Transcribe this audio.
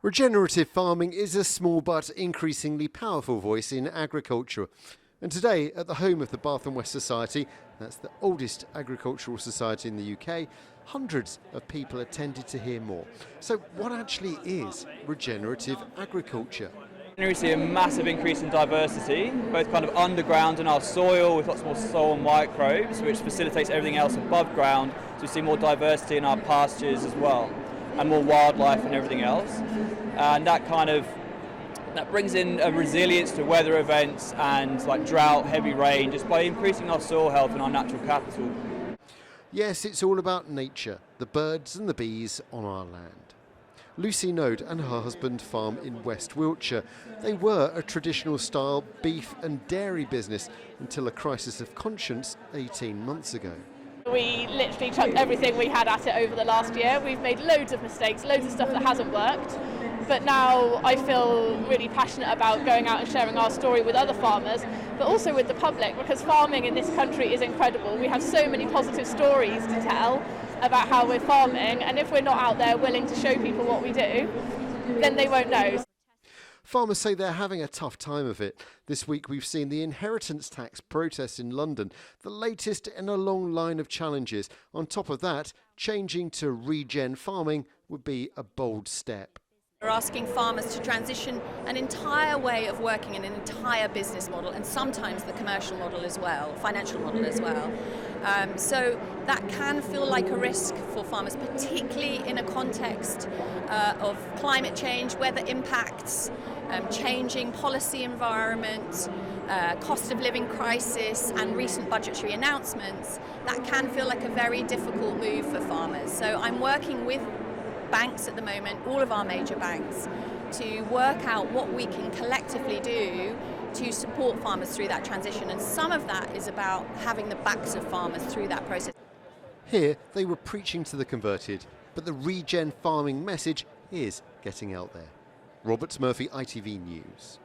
Regenerative farming is a small but increasingly powerful voice in agriculture. And today, at the home of the Bath West Society, that's the oldest agricultural society in the UK, hundreds of people attended to hear more. So what actually is regenerative agriculture? We see a massive increase in diversity, both kind of underground in our soil with lots more soil microbes, which facilitates everything else above ground. So we see more diversity in our pastures as well, and more wildlife and everything else. And that brings in a resilience to weather events and like drought, heavy rain, just by increasing our soil health and our natural capital. Yes, it's all about nature, the birds and the bees on our land. Lucy Noad and her husband farm in West Wiltshire. They were a traditional style beef and dairy business until a crisis of conscience 18 months ago. We literally chucked everything we had at it over the last year. We've made loads of mistakes, loads of stuff that hasn't worked. But now I feel really passionate about going out and sharing our story with other farmers, but also with the public, because farming in this country is incredible. We have so many positive stories to tell about how we're farming, and if we're not out there willing to show people what we do, then they won't know. Farmers say they're having a tough time of it. This week we've seen the inheritance tax protest in London, the latest in a long line of challenges. On top of that, changing to regen farming would be a bold step. We're asking farmers to transition an entire way of working and an entire business model, and sometimes the commercial model as well, financial model as well. So that can feel like a risk for farmers, particularly in a context of climate change, weather impacts, changing policy environment, cost of living crisis and recent budgetary announcements. That can feel like a very difficult move for farmers. So I'm working with banks at the moment, all of our major banks, to work out what we can collectively do to support farmers through that transition, and some of that is about having the backs of farmers through that process. Here they were preaching to the converted, but the regen farming message is getting out there. Robert Murphy, ITV News.